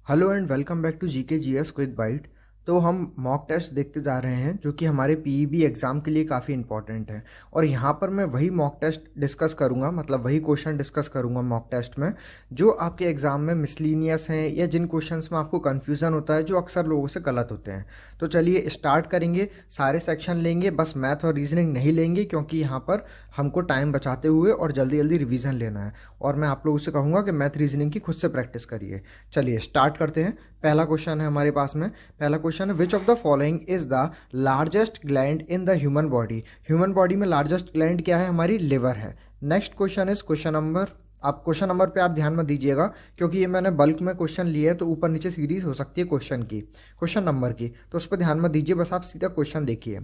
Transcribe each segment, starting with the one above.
Hello and welcome back to GK GS quick bite. तो हम mock test देखते जा रहे हैं जो कि हमारे पीईबी एग्ज़ाम के लिए काफ़ी इंपॉर्टेंट है। और यहाँ पर मैं वही मॉक टेस्ट डिस्कस करूँगा, मतलब वही क्वेश्चन डिस्कस करूँगा मॉक टेस्ट में जो आपके एग्ज़ाम में मिसलीनियस हैं या जिन क्वेश्चंस में आपको कन्फ्यूज़न होता है जो अक्सर लोगों से गलत होते हैं। तो चलिए स्टार्ट करेंगे। सारे सेक्शन लेंगे, बस मैथ और रीजनिंग नहीं लेंगे क्योंकि यहाँ पर हमको टाइम बचाते हुए और जल्दी जल्दी रिवीजन लेना है। और मैं आप लोगों से कहूँगा कि मैथ रीजनिंग की खुद से प्रैक्टिस करिए। चलिए स्टार्ट करते हैं। पहला क्वेश्चन है हमारे पास में। पहला क्वेश्चन है which of the following is the largest gland in the human body. Human body में लार्जेस्ट ग्लैंड क्या है? हमारी लिवर है। Next question is question number, आप क्वेश्चन नंबर पे आप ध्यान मत दीजिएगा क्योंकि ये मैंने बल्क में क्वेश्चन लिए है तो ऊपर नीचे सीरीज हो सकती है क्वेश्चन की, क्वेश्चन नंबर की, तो उस पर ध्यान मत दीजिए, बस आप सीधा क्वेश्चन देखिए।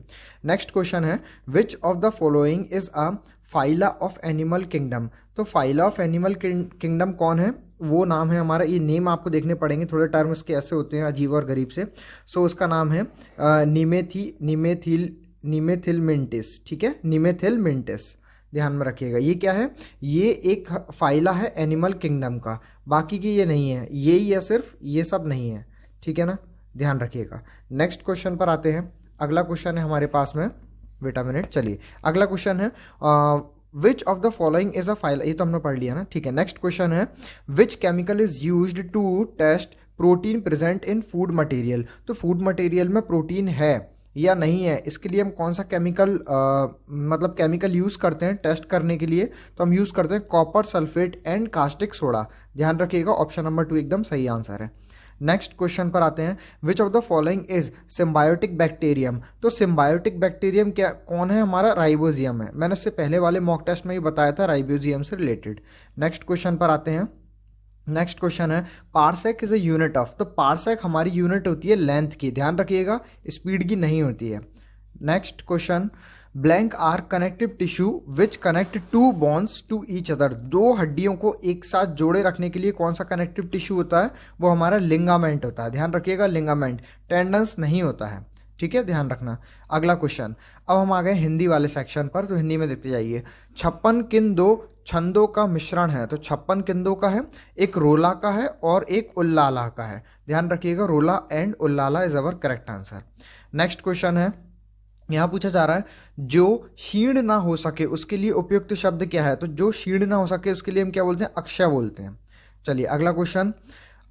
नेक्स्ट क्वेश्चन है which of the following is a phyla of animal kingdom. तो फाइला ऑफ एनिमल किंगडम कौन है? वो नाम है हमारा, ये नेम आपको देखने पड़ेंगे, थोड़े टर्म इसके ऐसे होते हैं अजीब और गरीब से। सो उसका नाम है निमेथिलमिंटिस। ठीक है, निमेथिलमिंटिस, ध्यान में रखिएगा। ये क्या है? ये एक फाइला है एनिमल किंगडम का, बाकी की ये नहीं है, ये ही है सिर्फ, ये सब नहीं है। ठीक है ना, ध्यान रखिएगा। नेक्स्ट क्वेश्चन पर आते हैं। अगला क्वेश्चन है हमारे पास में, वेट अ मिनट, चलिए अगला क्वेश्चन है which of the following is a phyla. ये तो हमने पढ़ लिया ना, ठीक है। नेक्स्ट क्वेश्चन है which chemical is used to test protein present in food material. तो फूड मटेरियल में प्रोटीन है या नहीं है, इसके लिए हम कौन सा केमिकल मतलब केमिकल यूज करते हैं टेस्ट करने के लिए? तो हम यूज करते हैं copper sulphate and caustic soda. ध्यान रखिएगा, ऑप्शन नंबर 2 एकदम सही आंसर है। नेक्स्ट क्वेश्चन पर आते हैं विच of the following is symbiotic bacterium. तो सिम्बायोटिक बैक्टीरियम क्या कौन है? हमारा राइबोजियम है। मैंने इससे पहले वाले मॉक टेस्ट में ही बताया था राइबोजियम से रिलेटेड। नेक्स्ट क्वेश्चन पर आते हैं। नेक्स्ट क्वेश्चन है parsec is a unit of. तो पारसेक हमारी यूनिट होती है लेंथ की, ध्यान रखिएगा, स्पीड की नहीं होती है। Next question blank are connective tissue which connect to bones to each other. दो हड्डियों को एक साथ जोड़े रखने के लिए कौन सा कनेक्टिव टिश्यू होता है? वो हमारा लिंगामेंट होता है। ध्यान रखिएगा, लिंगामेंट, टेंडन्स नहीं होता है। ठीक है, ध्यान रखना। अगला क्वेश्चन, अब हम आ गए हिंदी वाले सेक्शन पर, तो हिंदी में देखते जाइए। 56 किन दो छंदों का मिश्रण है। तो 56 किंदों का है, एक रोला का है और एक उल्लाला का है। ध्यान रखिएगा, rola and ulala is our correct answer. Next question है, यहां पूछा जा रहा है जो क्षीण ना हो सके उसके लिए उपयुक्त शब्द क्या है। तो जो क्षीण ना हो सके उसके लिए हम क्या बोलते हैं? अक्षय बोलते हैं। चलिए अगला क्वेश्चन।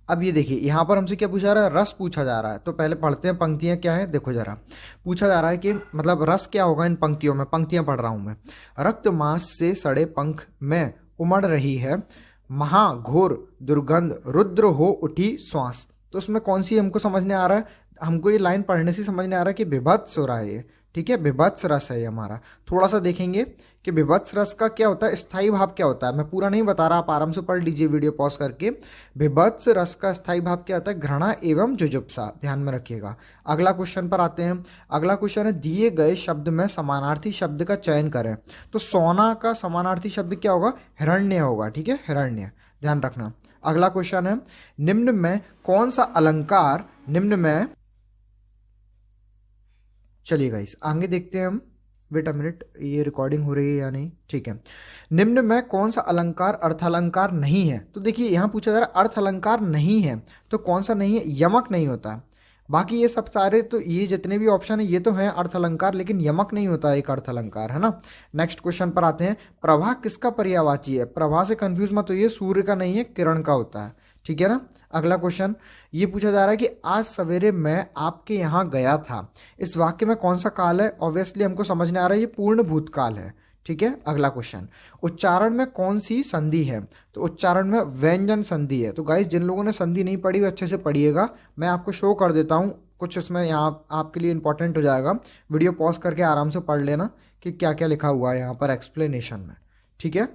अब ये देखिए, यहां पर हमसे क्या पूछा जा रहा है? रस पूछा जा रहा है। तो पहले पढ़ते हैं पंक्तियां क्या है, देखो जरा। पूछा जा रहा है कि मतलब रस क्या होगा इन पंक्तियों में, पंक्तियां पढ़ रहा हूं मैं। रक्त मांस से सड़े पंख में उमड़ रही है महाघोर दुर्गंध, रुद्र हो उठी श्वास। तो उसमें कौन सी हमको समझने आ रहा है? हमको ये लाइन पढ़ने से समझने आ रहा है कि विभत्स हो रहा है ये। ठीक है, विभत्स रस है ये हमारा। थोड़ा सा देखेंगे कि विभत्स रस का क्या होता है, स्थायी भाव क्या होता है। मैं पूरा नहीं बता रहा, आप आराम से पढ़ लीजिए वीडियो पॉज करके। विभत्स रस का स्थायी भाव क्या होता है? घृणा एवं जुजुप्सा, ध्यान में रखिएगा। अगला क्वेश्चन पर आते हैं। अगला क्वेश्चन है दिए गए शब्द में समानार्थी शब्द का चयन करें। तो सोना का समानार्थी शब्द क्या होगा? हिरण्य होगा। ठीक है, हिरण्य, ध्यान रखना। अगला क्वेश्चन है निम्न में कौन सा अलंकार, निम्न में, चलिए गाइस आगे देखते हैं हम। वेट अ मिनट, ये रिकॉर्डिंग हो रही है या नहीं? ठीक है। निम्न में कौन सा अलंकार अर्थालंकार नहीं है। तो देखिए यहां पूछा जा रहा है अर्थालंकार नहीं है, तो कौन सा नहीं है? यमक नहीं होता। बाकी ये सब सारे, तो ये जितने भी ऑप्शन है ये तो हैं अर्थालंकार, लेकिन यमक नहीं होता एक अर्थालंकार, है ना। नेक्स्ट क्वेश्चन पर आते हैं। प्रभा किसका पर्यायवाची है? प्रभा से कंफ्यूज मत होइए, सूर्य का नहीं है, किरण का होता है। ठीक है ना। अगला क्वेश्चन ये पूछा जा रहा है कि आज सवेरे मैं आपके यहां गया था। इस वाक्य में कौन सा काल है? ऑब्वियसली हमको समझने आ रहा है ये पूर्ण भूतकाल है। ठीक है। अगला क्वेश्चन, उच्चारण में कौन सी संधि है? तो उच्चारण में व्यंजन संधि है। तो गाइस जिन लोगों ने संधि नहीं पढ़ी वो अच्छे से पढ़िएगा, मैं आपको शो कर देता हूँ कुछ, इसमें यहाँ आपके लिए इंपॉर्टेंट हो जाएगा। वीडियो पॉज करके आराम से पढ़ लेना कि क्या क्या लिखा हुआ है यहाँ पर एक्सप्लेनेशन में। ठीक है।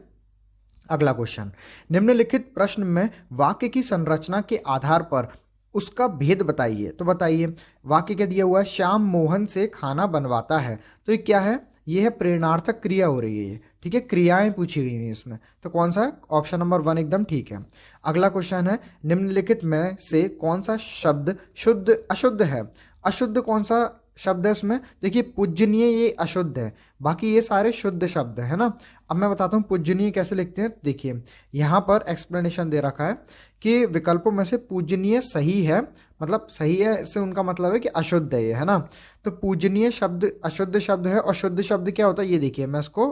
अगला क्वेश्चन, निम्नलिखित प्रश्न में वाक्य की संरचना के आधार पर उसका भेद बताइए। तो बताइए, वाक्य क्या दिया हुआ है? श्याम मोहन से खाना बनवाता है। तो ये क्या है? ये है प्रेरणार्थक क्रिया हो रही है ये। ठीक है, क्रियाएं पूछी गई हैं इसमें, तो कौन सा है? ऑप्शन नंबर 1 एकदम ठीक है। अगला क्वेश्चन है निम्नलिखित में से कौन सा शब्द शुद्ध अशुद्ध है? अशुद्ध कौन सा शब्द है इसमें? देखिए पूजनीय ये अशुद्ध है, बाकी ये सारे शुद्ध शब्द है ना। अब मैं बताता हूँ पूजनीय कैसे लिखते हैं। देखिए यहाँ पर एक्सप्लेनेशन दे रखा है कि विकल्पों में से पूजनीय सही है, मतलब सही है इससे उनका मतलब है कि अशुद्ध है ये, है ना। तो पूजनीय शब्द अशुद्ध शब्द है, और शुद्ध शब्द क्या होता है ये देखिए, मैं इसको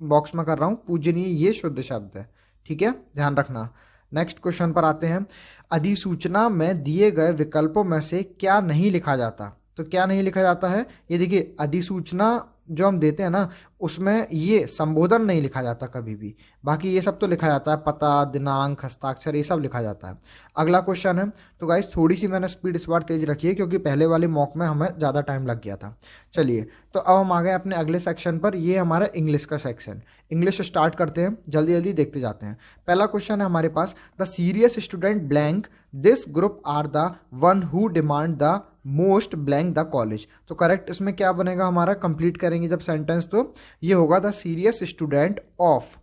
बॉक्स में कर रहा हूँ, पूजनीय ये शुद्ध शब्द है, ठीक है, ध्यान रखना। नेक्स्ट क्वेश्चन पर आते हैं। अधिसूचना में दिए गए विकल्पों में से क्या नहीं लिखा जाता? तो क्या नहीं लिखा जाता है, ये देखिए, अधिसूचना जो हम देते हैं ना, उसमें ये संबोधन नहीं लिखा जाता कभी भी, बाकी ये सब तो लिखा जाता है, पता, दिनांक, हस्ताक्षर, ये सब लिखा जाता है। अगला क्वेश्चन है, तो गाइस थोड़ी सी मैंने स्पीड इस बार तेज रखी है क्योंकि पहले वाले मॉक में हमें ज़्यादा टाइम लग गया था। चलिए, तो अब हम आ गए अपने अगले सेक्शन पर, ये हमारा इंग्लिश का सेक्शन। इंग्लिश स्टार्ट करते हैं, जल्दी जल्दी देखते जाते हैं। पहला क्वेश्चन है हमारे पास, the serious student blank this group are the one who demand the most blank the college. तो करेक्ट इसमें क्या बनेगा हमारा, कंप्लीट करेंगे जब सेंटेंस, तो ये होगा the serious student of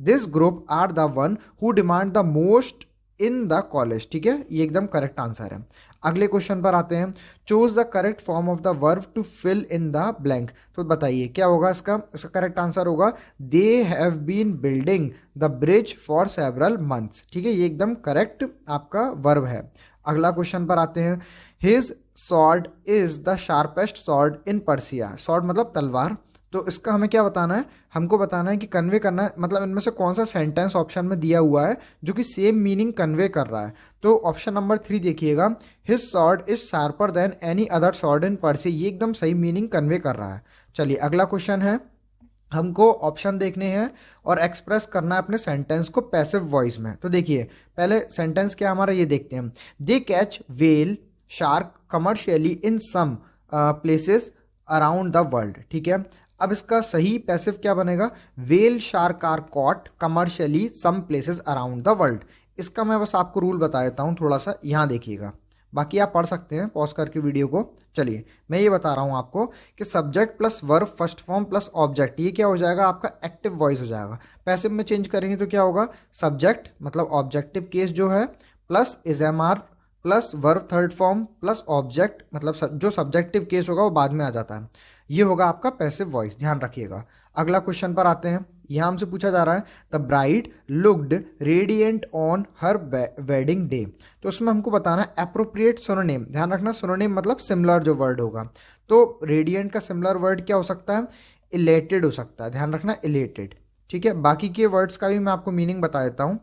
this group are the one who demand the most in the college, ठीक है, ये एकदम करेक्ट आंसर है। अगले क्वेश्चन पर आते हैं, choose the correct form of the verb to fill in the blank. तो बताइए क्या होगा इसका करेक्ट आंसर होगा they have been building the bridge for several months, ठीक है, ये एकदम करेक्ट आपका वर्ब है। अगला क्वेश्चन पर आते हैं, his sword is the sharpest sword in Persia. Sword मतलब तलवार, तो इसका हमें क्या बताना है, हमको बताना है कि कन्वे करना है, मतलब इनमें से कौन सा सेंटेंस ऑप्शन में दिया हुआ है जो कि सेम मीनिंग कन्वे कर रहा है। तो ऑप्शन नंबर 3 देखिएगा, his sword is sharper than any other sword in Persia, ये एकदम सही मीनिंग कन्वे कर रहा है। चलिए अगला क्वेश्चन है, हमको ऑप्शन देखने हैं और एक्सप्रेस करना है अपने सेंटेंस को पैसिव वॉइस में। तो देखिए पहले सेंटेंस क्या हमारा ये देखते हैं, they catch whale shark commercially in some places around the world, ठीक है। अब इसका सही पैसिव क्या बनेगा, whale shark are caught commercially some places around the world. इसका मैं बस आपको रूल बता देता हूँ थोड़ा सा, यहाँ देखिएगा, बाकी आप पढ़ सकते हैं पॉज करके वीडियो को। चलिए मैं ये बता रहा हूँ आपको कि subject plus verb first form plus object, ये क्या हो जाएगा आपका एक्टिव वॉइस हो जाएगा। पैसिव में चेंज करेंगे तो क्या होगा, सब्जेक्ट मतलब ऑब्जेक्टिव केस जो है plus is am are plus verb third form plus object, मतलब जो सब्जेक्टिव केस होगा वो बाद में आ जाता है, ये होगा आपका पैसिव वॉइस, ध्यान रखिएगा। अगला क्वेश्चन पर आते हैं, यहां हमसे पूछा जा रहा है the bride looked radiant on her wedding day. तो उसमें हमको बताना है एप्रोप्रिएट सिनोनिम, ध्यान रखना सिनोनिम मतलब सिमिलर जो वर्ड होगा। तो रेडिएंट का सिमिलर वर्ड क्या हो सकता है, इलेटेड हो सकता है, ध्यान रखना इलेटेड, ठीक है। बाकी के वर्ड्स का भी मैं आपको मीनिंग बता देता हूँ।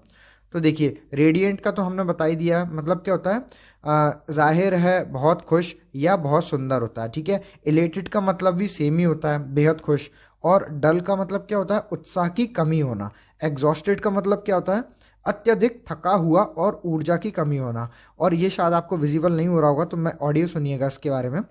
तो देखिए रेडिएंट का तो हमने बता ही दिया, मतलब क्या होता है, जाहिर है बहुत खुश या बहुत सुंदर होता है, ठीक है। इलेटेड का मतलब भी सेम ही होता है, बेहद खुश। और डल का मतलब क्या होता है, उत्साह की कमी होना। एग्जॉस्टेड का मतलब क्या होता है, अत्यधिक थका हुआ और ऊर्जा की कमी होना। और ये शायद आपको विजिबल नहीं हो रहा होगा तो मैं ऑडियो सुनिएगा इसके बारे में।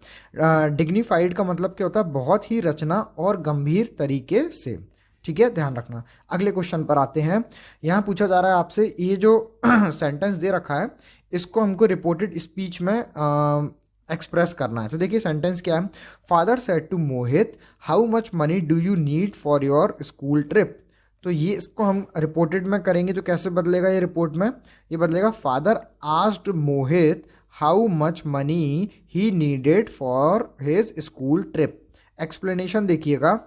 डिग्निफाइड का मतलब क्या होता है, बहुत ही रचना और गंभीर तरीके से, ठीक है, ध्यान रखना। अगले क्वेश्चन पर आते हैं, यहाँ पूछा जा रहा है आपसे, ये जो सेंटेंस दे रखा है इसको हमको रिपोर्टेड स्पीच में एक्सप्रेस करना है। तो देखिए सेंटेंस क्या है, father said to Mohit how much money do you need for your school trip. तो ये इसको हम रिपोर्टेड में करेंगे तो कैसे बदलेगा ये रिपोर्ट में, ये बदलेगा father asked Mohit how much money he needed for his school trip. Explanation देखिएगा,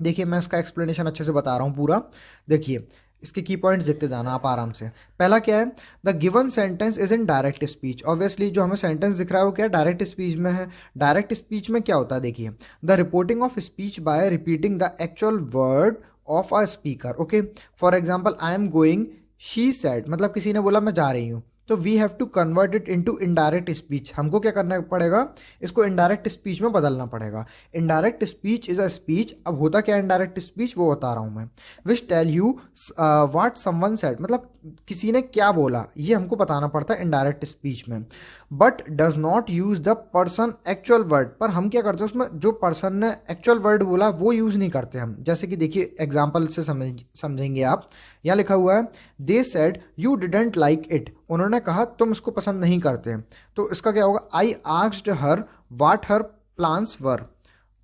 देखिए मैं इसका एक्सप्लेनेशन अच्छे से बता रहा हूँ पूरा, देखिए इसके की पॉइंट्स देखते जाना आप आराम से। पहला क्या है, the given sentence is in direct speech. Obviously जो हमें सेंटेंस दिख रहा है वो क्या है, डायरेक्ट स्पीच में है। डायरेक्ट स्पीच में क्या होता है, देखिए the reporting of speech by repeating the actual word of a speaker. Okay, for example I am going she said, मतलब किसी ने बोला मैं जा रही हूँ, तो we have to convert it into indirect speech. हमको क्या करना पड़ेगा, इसको इनडायरेक्ट स्पीच में बदलना पड़ेगा। Indirect speech is a speech, अब होता क्या है इनडायरेक्ट स्पीच वो बता रहा हूं मैं। Which tell you what someone said, मतलब किसी ने क्या बोला ये हमको बताना पड़ता है इनडायरेक्ट स्पीच में। But does not use the person actual word, पर हम क्या करते हैं उसमें जो पर्सन ने एक्चुअल वर्ड बोला वो यूज नहीं करते हम। जैसे कि देखिए एग्जाम्पल से समझेंगे आप, यहाँ लिखा हुआ है they said you didn't like it, उन्होंने कहा तुम इसको पसंद नहीं करते। तो इसका क्या होगा, I asked her what her plans were,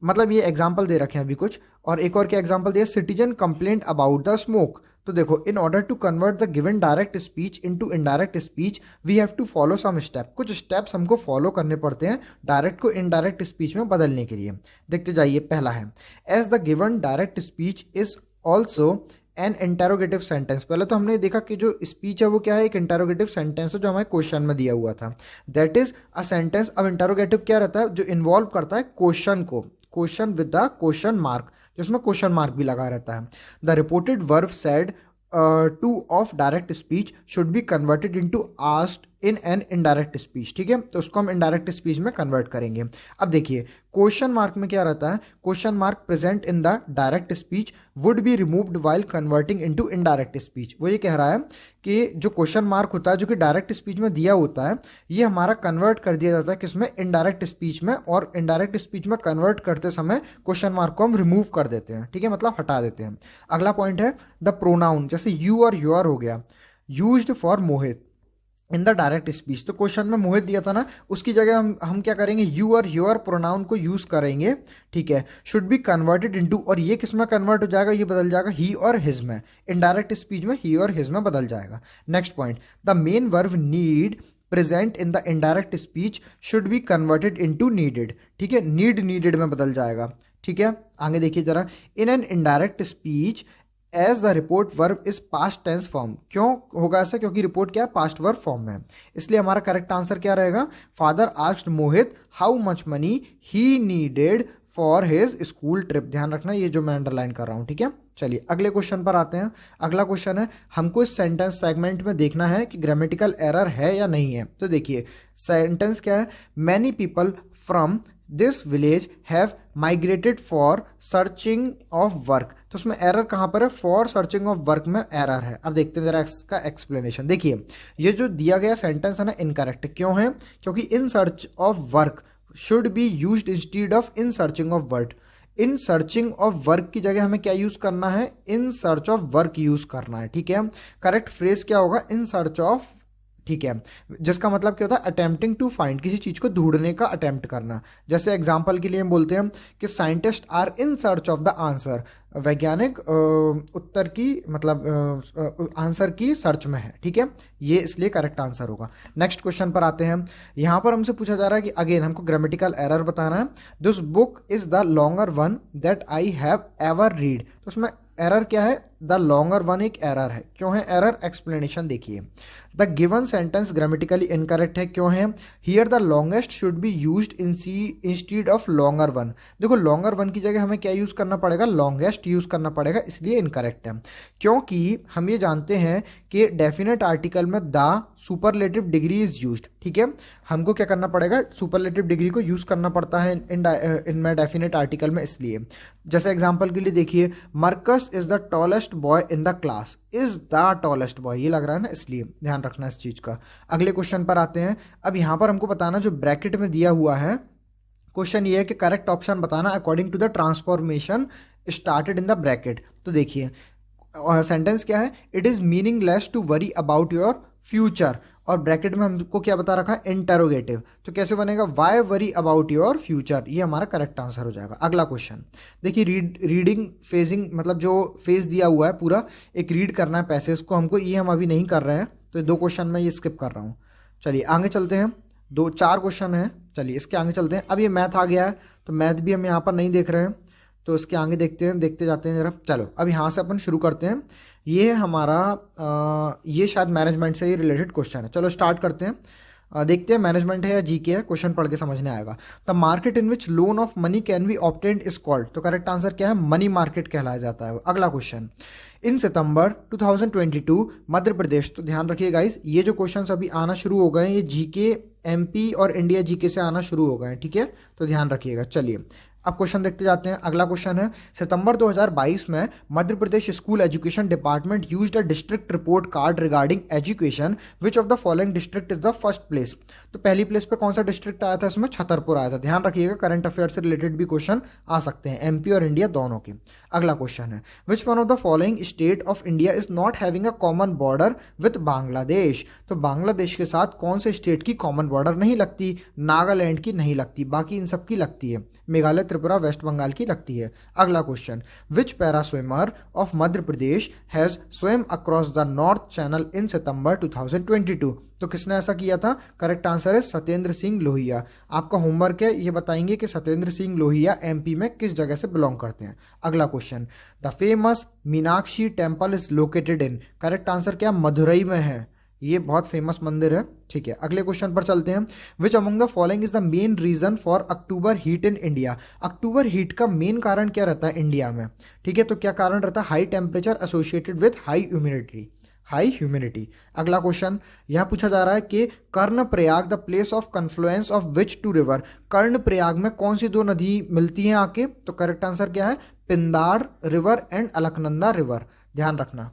मतलब ये एग्जाम्पल दे रखे हैं अभी कुछ। और एक और क्या एग्जाम्पल दिया, citizen complaint about the smoke. तो देखो in order to convert the given direct speech into indirect speech we have to follow some step, कुछ स्टेप्स हमको फॉलो करने पड़ते हैं डायरेक्ट को इनडायरेक्ट स्पीच में बदलने के लिए। देखते जाइए, पहला है as the given direct speech is also an interrogative sentence. पहले तो हमने देखा कि जो स्पीच है वो क्या है, एक इंटेरोगेटिव सेंटेंस है जो हमें क्वेश्चन में दिया हुआ था, दैट इज अ सेंटेंस। अब इंटेरोगेटिव क्या रहता है, जो इन्वॉल्व करता है क्वेश्चन को, question with the question mark, जिसमें क्वेश्चन मार्क भी लगा रहता है। The reported verb said two of direct speech should be converted into asked in an indirect speech, ठीक है, तो उसको हम इनडायरेक्ट स्पीच में कन्वर्ट करेंगे। अब देखिए क्वेश्चन मार्क में क्या रहता है, question mark present in the direct speech would be removed while converting into indirect speech. वो ये कह रहा है कि जो क्वेश्चन मार्क होता है जो कि डायरेक्ट स्पीच में दिया होता है, ये हमारा कन्वर्ट कर दिया जाता है किसमें, इनडायरेक्ट स्पीच में, और इनडायरेक्ट स्पीच में कन्वर्ट करते समय क्वेश्चन मार्क को हम रिमूव कर देते हैं, ठीक है, मतलब हटा देते हैं। अगला पॉइंट है द प्रोनाउन, जैसे यू और योर हो गया, used for Mohit in the direct speech, तो क्वेश्चन में मोहित दिया था ना, उसकी जगह हम क्या करेंगे, यू और योर प्रोनाउन को यूज करेंगे, ठीक है। शुड बी कन्वर्टेड इनटू, और ये किस में कन्वर्ट हो जाएगा, ये बदल जाएगा ही और हिज में, इनडायरेक्ट स्पीच में ही और हिज में बदल जाएगा। Next point, the main verb need present in the indirect speech should be converted into needed, ठीक है, नीड नीडेड में बदल जाएगा, ठीक है। आगे देखिए जरा, in an indirect speech as the report verb is past tense form, क्यों होगा ऐसा, क्योंकि रिपोर्ट क्या है, पास्ट वर्ब फॉर्म में है, इसलिए हमारा करेक्ट आंसर क्या रहेगा, father asked Mohit how much money he needed for his school trip. ध्यान रखना ये जो मैं अंडरलाइन कर रहा हूं, ठीक है। चलिए अगले क्वेश्चन पर आते हैं। अगला क्वेश्चन है, हमको इस सेंटेंस सेगमेंट में देखना है कि ग्रामेटिकल एरर है या नहीं है। तो देखिए सेंटेंस क्या है, many people from this village have migrated for searching of work, तो उसमें एरर कहां पर है, फॉर सर्चिंग ऑफ वर्क में एरर है। अब देखते हैं जरा इसका एक्सप्लेनेशन। देखिए ये जो दिया गया सेंटेंस है ना, इनकरेक्ट क्यों है, क्योंकि इन search of work should be used instead of in searching of work. In searching of work की जगह हमें क्या यूज करना है, इन सर्च ऑफ वर्क यूज करना है, ठीक है। करेक्ट फ्रेज क्या होगा, इन सर्च ऑफ, ठीक है, जिसका मतलब क्या होता है, अटेम्प्टिंग टू फाइंड, किसी चीज को ढूंढने का अटेम्प्ट करना। जैसे एग्जांपल के लिए हम बोलते हैं कि scientist are in search of the answer, वैज्ञानिक उत्तर की मतलब आंसर की सर्च में है, ठीक है, ये इसलिए करेक्ट आंसर होगा। नेक्स्ट क्वेश्चन पर आते हैं। यहां पर हमसे पूछा जा रहा है कि अगेन हमको ग्रामेटिकल एरर बताना है। This book is the longer one that I have ever read, तो उसमें एरर क्या है, द लॉन्गर वन एक एरर है, क्यों है एरर, एक्सप्लेनेशन देखिए। The given sentence grammatically incorrect है, क्यों है, here the longest should be used instead of longer one. देखो लॉन्गर वन की जगह हमें क्या यूज करना पड़ेगा, लॉन्गेस्ट यूज करना पड़ेगा, इसलिए इनकरेक्ट है। क्योंकि हम ये जानते हैं कि डेफिनेट आर्टिकल में the superlative degree is used, ठीक है, हमको क्या करना पड़ेगा, सुपरलेटिव डिग्री को यूज करना पड़ता है इनमें डेफिनेट आर्टिकल में, इसलिए। जैसे एग्जांपल के लिए देखिए, Marcus is the tallest boy in the class, is the tallest boy, ये लग रहा है ना, इसलिए ध्यान रखना इस चीज का। अगले क्वेश्चन पर आते हैं। अब यहां पर हमको बताना, जो ब्रैकेट में दिया हुआ है क्वेश्चन ये है कि करेक्ट ऑप्शन बताना according to the transformation started in the bracket. तो देखिए सेंटेंस क्या है, it is meaningless to worry about your future, और ब्रैकेट में हमको क्या बता रखा है, इंटेरोगेटिव, तो कैसे बनेगा, why worry about your future, ये हमारा करेक्ट आंसर हो जाएगा। अगला क्वेश्चन देखिए, रीडिंग फेजिंग, मतलब जो फेज दिया हुआ है पूरा एक रीड करना है पैसेज को हमको, ये हम अभी नहीं कर रहे हैं, तो 2 क्वेश्चन में ये स्किप कर रहा हूँ। चलिए आगे चलते हैं, 4 क्वेश्चन है, चलिए इसके आगे चलते हैं। अब ये मैथ आ गया है, तो मैथ भी हम यहाँ पर नहीं देख रहे हैं, तो इसके आगे देखते हैं, देखते जाते हैं जरा। चलो अब यहाँ से अपन शुरू करते हैं। ये है हमारा ये शायद मैनेजमेंट से ही रिलेटेड क्वेश्चन है, चलो स्टार्ट करते हैं। देखते हैं मैनेजमेंट है या जीके है, क्वेश्चन पढ़ के समझने आएगा। The market in which loan of money can be obtained is called, तो करेक्ट आंसर क्या है, मनी मार्केट कहलाया जाता है। अगला क्वेश्चन, इन सितंबर 2022 मध्य प्रदेश, तो ध्यान रखिए गाइस, ये जो क्वेश्चन अभी आना शुरू हो गए हैं, ये जीके एमपी और इंडिया जीके से आना शुरू हो गए हैं, ठीक है, तो ध्यान रखिएगा। चलिए अब क्वेश्चन देखते जाते हैं। अगला क्वेश्चन है, सितंबर 2022 में Madhya Pradesh school education department used a district report card regarding education, which of the following district is the first place, तो पहली प्लेस पे कौन सा डिस्ट्रिक्ट आया था, इसमें छतरपुर आया था। ध्यान रखिएगा, करंट अफेयर से रिलेटेड भी क्वेश्चन आ सकते हैं, एमपी और इंडिया दोनों के। अगला क्वेश्चन है, which one of the following state of India is not having a common border with Bangladesh, तो बांग्लादेश के साथ कौन से स्टेट की कॉमन बॉर्डर नहीं लगती, नागालैंड की नहीं लगती, बाकी इन सब की लगती है। मेघालय त्रिपुरा वेस्ट बंगाल की लगती है। अगला question, which para swimmer of Madhya Pradesh has swim across the north channel in September 2022? तो किसने ऐसा किया था? करेक्ट आंसर है सत्येंद्र सिंह लोहिया। आपका होमवर्क है, ये बताएंगे कि सत्येंद्र सिंह लोहिया एमपी में किस जगह से बिलोंग करते हैं। अगला question, the famous Meenakshi temple is located in? Correct answer क्या? मदुरई में है, ये बहुत फेमस मंदिर है। ठीक है, अगले क्वेश्चन पर चलते हैं। Which among the following is the main reason for October heat in India? October heat का मेन कारण क्या रहता है इंडिया में? ठीक है, तो क्या कारण रहता है? High temperature associated with high humidity. अगला क्वेश्चन यहां पूछा जा रहा है कि Karnaprayag the place of confluence of which two river? Karnaprayag में कौन सी दो नदी मिलती हैं आके? तो करेक्ट आंसर क्या है? Pindar river and Alaknanda river, ध्यान रखना।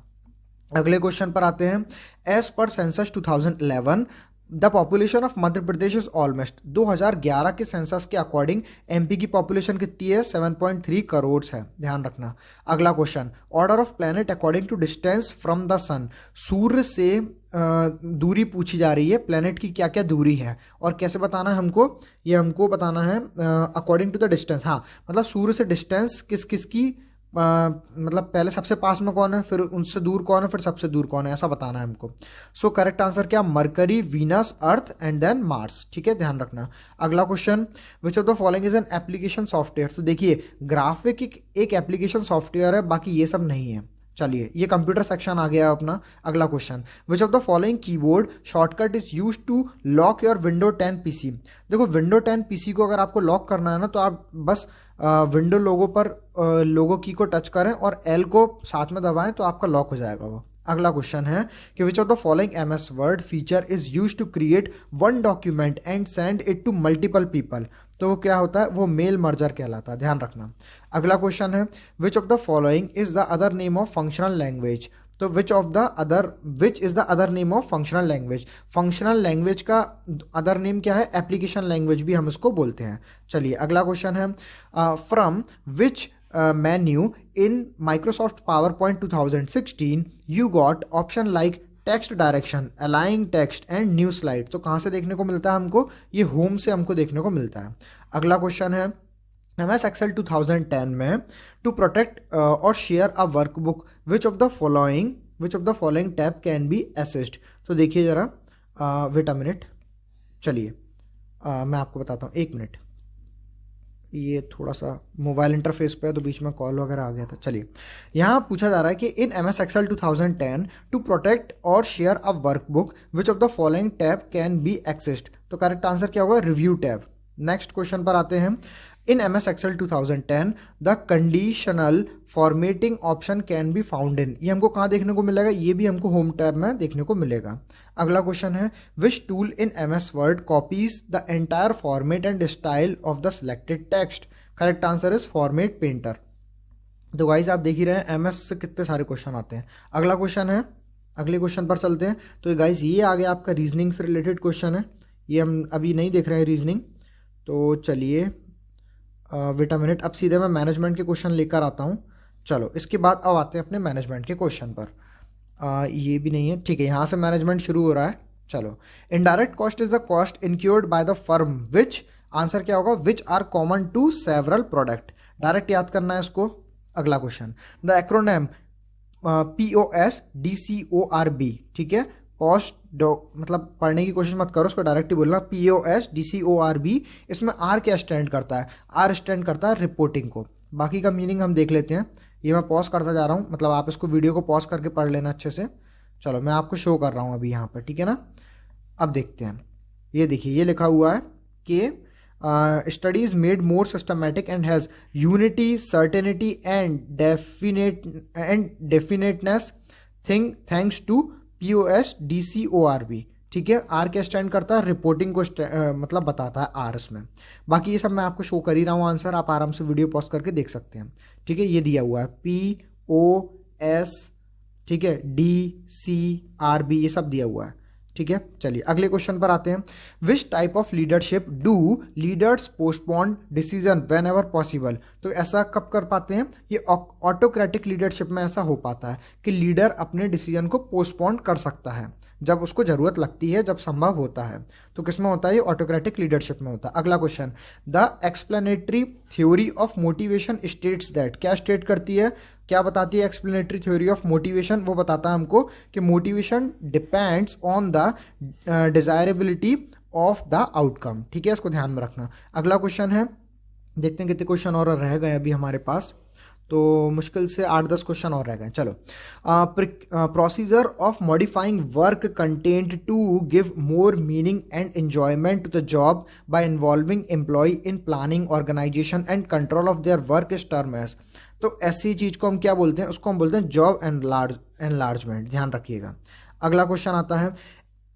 अगले क्वेश्चन पर आते हैं। As per census 2011 the population of Madhya Pradesh is almost, 2011 के सेंसस के अकॉर्डिंग एमपी की पॉपुलेशन कितनी है? 7.3 करोड़ है, ध्यान रखना। अगला question, order of planet according to distance from the sun? सूर्य से दूरी पूछी जा रही है, प्लैनेट की क्या क्या दूरी है और कैसे बताना है हमको? ये हमको बताना है अकॉर्डिंग टू द डिस्टेंस। हाँ, मतलब सूर्य से डिस्टेंस किस किस की, मतलब पहले सबसे पास में कौन है, फिर उनसे दूर कौन है, फिर सबसे दूर कौन है, ऐसा बताना है हमको। सो करेक्ट आंसर क्या? Mercury, Venus, Earth and then Mars. ठीक है, ध्यान रखना। अगला question, which of the following is an application software? तो देखिए, ग्राफिक एक एप्लीकेशन सॉफ्टवेयर है, बाकी ये सब नहीं है। चलिए, ये कंप्यूटर सेक्शन आ गया अपना। अगला question, which of the following keyboard shortcut is use to lock your window 10 PC? देखो, विंडो 10 पीसी को अगर आपको लॉक करना है ना, तो आप बस विंडो लोगो पर लोगो की को टच करें और एल को साथ में दबाएं तो आपका लॉक हो जाएगा वो। अगला क्वेश्चन है कि which of the following MS Word feature is use to create one document and send it to multiple people? तो वो क्या होता है? वो मेल मर्जर कहलाता है, ध्यान रखना। अगला क्वेश्चन है, which of the following is the other name of functional language? तो which is the other name of functional language? Functional language का अदर नेम क्या है? एप्लीकेशन लैंग्वेज भी हम इसको बोलते हैं। चलिए, अगला क्वेश्चन है, from which menu in Microsoft PowerPoint 2016 you got option like text direction, अलाइंग टेक्स्ट एंड न्यू स्लाइड? तो कहाँ से देखने को मिलता है हमको? ये होम से हमको देखने को मिलता है। अगला क्वेश्चन है, MS Excel 2010 में टू प्रोटेक्ट और share a workbook which of the following tab can be assist? तो देखिए जरा, वेट अ मिनट, चलिए मैं आपको बताता हूँ, एक मिनट। ये थोड़ा सा मोबाइल इंटरफेस पे है तो बीच में कॉल वगैरह आ गया था। चलिए, यहाँ पूछा जा रहा है कि इन MS Excel 2010 टू प्रोटेक्ट और share a workbook which of the following tab can be accessed? तो करेक्ट आंसर क्या होगा? Review tab. नेक्स्ट क्वेश्चन पर आते हैं। इन MS Excel 2010 the conditional formatting option can be found in? ये हमको कहाँ देखने को मिलेगा? ये भी हमको होम टैब में देखने को मिलेगा। अगला क्वेश्चन है, which tool in MS word copies the entire format and style of the selected text? Correct answer is format painter. तो गाइस, आप देख ही रहे हैं MS से कितने सारे क्वेश्चन आते हैं। अगला क्वेश्चन है, अगले क्वेश्चन पर चलते हैं। तो गाइस, ये आ गया आपका रीजनिंग से रिलेटेड क्वेश्चन है, ये हम अभी नहीं देख रहे हैं रीजनिंग। तो चलिए, वेट अ मिनट, अब सीधे मैं मैनेजमेंट के क्वेश्चन लेकर आता हूँ। चलो, इसके बाद अब आते हैं अपने मैनेजमेंट के क्वेश्चन पर। ये भी नहीं है, ठीक है, यहाँ से मैनेजमेंट शुरू हो रहा है। चलो, indirect cost is the cost incurred by the firm which? Answer क्या होगा? Which are common to several product. Direct याद करना है इसको। अगला क्वेश्चन, द एक्रोनेम POSDCORB, ठीक है, कॉस्ट मतलब पढ़ने की कोशिश मत करो, उसको डायरेक्ट ही बोलना, POSDCORB। इसमें R क्या स्टैंड करता है? R स्टैंड करता है रिपोर्टिंग को। बाकी का मीनिंग हम देख लेते हैं। ये मैं पॉज करता जा रहा हूँ, मतलब आप इसको वीडियो को पॉज करके पढ़ लेना अच्छे से। चलो, मैं आपको शो कर रहा हूँ अभी यहाँ पर, ठीक है ना। अब देखते हैं, ये देखिए, ये लिखा हुआ है कि studies made more systematic and has unity, certainty and definiteness thanks to POSDCORB, ठीक है। R क्या स्टैंड करता है? रिपोर्टिंग को मतलब बताता है R इसमें। बाकी ये सब मैं आपको शो कर ही रहा हूँ आंसर, आप आराम से वीडियो पॉज करके देख सकते हैं, ठीक है। ये दिया हुआ है POS, ठीक है, DCRB, ये सब दिया हुआ है, ठीक है। चलिए, अगले क्वेश्चन पर आते हैं। Which type of leadership do leaders postpone decision when ever possible? तो ऐसा कब कर पाते हैं? ये ऑटोक्रेटिक लीडरशिप में ऐसा हो पाता है कि लीडर अपने डिसीजन को पोस्टपोन कर सकता है। जब उसको ज़रूरत लगती है, जब संभव होता है। तो किसमें होता है ये? ऑटोक्रेटिक लीडरशिप में होता है। अगला question, the explanatory theory of motivation states that, क्या स्टेट करती है, क्या बताती है एक्सप्लेनेटरी थ्योरी ऑफ मोटिवेशन? वो बताता है हमको कि motivation depends on the desirability of the outcome. ठीक है, इसको ध्यान में रखना। अगला क्वेश्चन है, देखते हैं कितने क्वेश्चन और रह गए अभी हमारे पास, तो मुश्किल से 8-10 क्वेश्चन और रह गए। चलो, procedure of modifying work content to give more meaning and enjoyment to the job by involving employ in planning, organisation and control of their work is term as. तो ऐसी चीज को हम क्या बोलते हैं? उसको हम बोलते हैं जॉब एनलार्जमेंट। ध्यान रखिएगा। अगला क्वेश्चन आता है,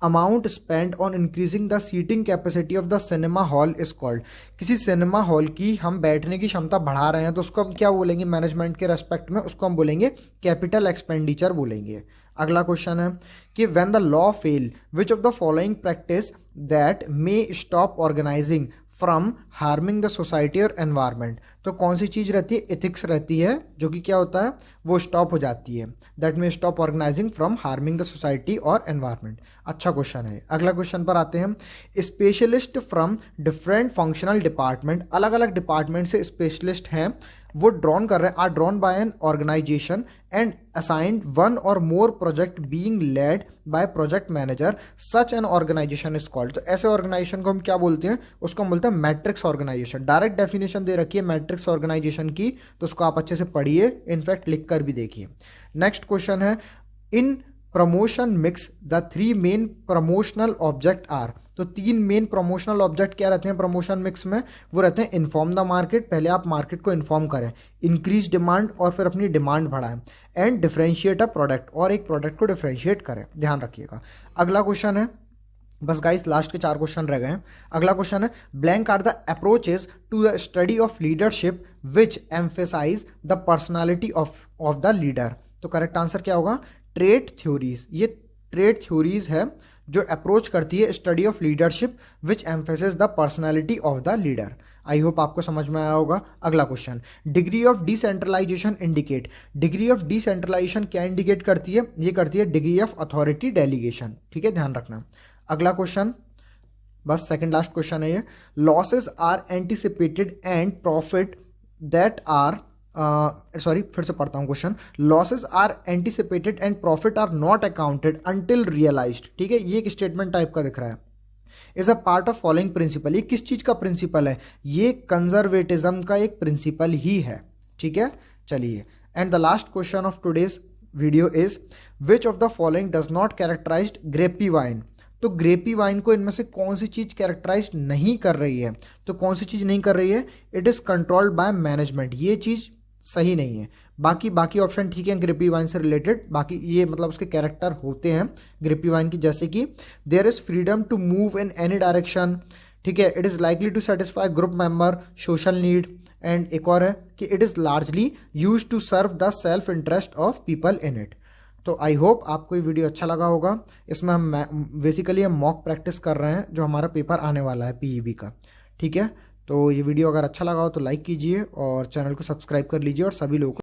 amount spend on increasing the seating capacity of the cinema hall is called. किसी सिनेमा हॉल की हम बैठने की क्षमता बढ़ा रहे हैं तो उसको हम क्या बोलेंगे मैनेजमेंट के रेस्पेक्ट में? उसको हम बोलेंगे कैपिटल एक्सपेंडिचर बोलेंगे। अगला क्वेश्चन है कि when the law fail which of the following practice that may stop organising from harming the society और एनवायरमेंट। तो कौन सी चीज रहती है? एथिक्स रहती है, जो कि क्या होता है? वो स्टॉप हो जाती है। That may stop organising from harming the society और एनवायरमेंट। अच्छा क्वेश्चन है। अगला क्वेश्चन पर आते हैं, specialist from different functional department, अलग अलग डिपार्टमेंट से स्पेशलिस्ट हैं, वो ड्रॉन कर रहे हैं, are drawn by an organisation and assigned one or more project being led by project manager, such an organisation is called. तो ऐसे ऑर्गेनाइजेशन को हम क्या बोलते हैं? उसको हम बोलते हैं मैट्रिक्स ऑर्गेनाइजेशन। डायरेक्ट डेफिनेशन दे रखी है मैट्रिक्स ऑर्गेनाइजेशन की, तो उसको आप अच्छे से पढ़िए, इनफैक्ट लिख कर भी देखिए। नेक्स्ट क्वेश्चन है, in promotion mix the 3 main promotional object are. तो 3 मेन प्रमोशनल ऑब्जेक्ट क्या रहते हैं प्रमोशन मिक्स में? वो रहते हैं इन्फॉर्म द मार्केट, पहले आप मार्केट को इन्फॉर्म करें, इंक्रीज डिमांड और फिर अपनी डिमांड बढ़ाएं, एंड डिफरेंशिएट अ प्रोडक्ट, और एक प्रोडक्ट को डिफरेंशिएट करें। ध्यान रखिएगा। अगला क्वेश्चन है, बस गाइस लास्ट के 4 क्वेश्चन रह गए हैं। अगला क्वेश्चन है, blank are the approaches to the study of leadership which emphasise the personality of the leader. तो करेक्ट आंसर क्या होगा? Trait theories. ये ट्रेट थ्योरीज है जो अप्रोच करती है study of leadership which emphasis the personality of the leader. I hope आपको समझ में आया होगा। अगला question, degree of decentralisation indicate. Degree of decentralisation क्या इंडिकेट करती है? ये करती है डिग्री ऑफ अथॉरिटी डेलीगेशन। ठीक है, ध्यान रखना। अगला क्वेश्चन, बस सेकंड लास्ट क्वेश्चन है ये, losses are anticipated and profit that are फिर से पढ़ता हूं question, losses are anticipated and profit are not accounted until realised. ठीक है, ये एक स्टेटमेंट टाइप का दिख रहा है। Is a part of following principle. ये किस चीज का प्रिंसिपल है? ये कंजर्वेटिज्म का एक प्रिंसिपल ही है। ठीक है, चलिए। And the last question of today's video is, which of the following does not characterized grapy wine. तो ग्रेपी वाइन को इनमें से कौन सी चीज कैरेक्टराइज नहीं कर रही है? तो कौन सी चीज नहीं कर रही है? It is controlled by management. ये चीज सही नहीं है। बाकी ऑप्शन ठीक है ग्रेपी वाइन से रिलेटेड, बाकी ये मतलब उसके कैरेक्टर होते हैं ग्रेपी वाइन की, जैसे कि there is freedom to move in any direction. ठीक है, it is likely to satisfy group member, social need, and एक और है कि it is largely use to serve the self interest of people in it. तो I hope आपको ये video अच्छा लगा होगा। इसमें हम बेसिकली हम मॉक प्रैक्टिस कर रहे हैं जो हमारा पेपर आने वाला है पीईबी का। ठीक है, तो ये वीडियो अगर अच्छा लगा हो तो लाइक कीजिए और चैनल को सब्सक्राइब कर लीजिए और सभी लोगों को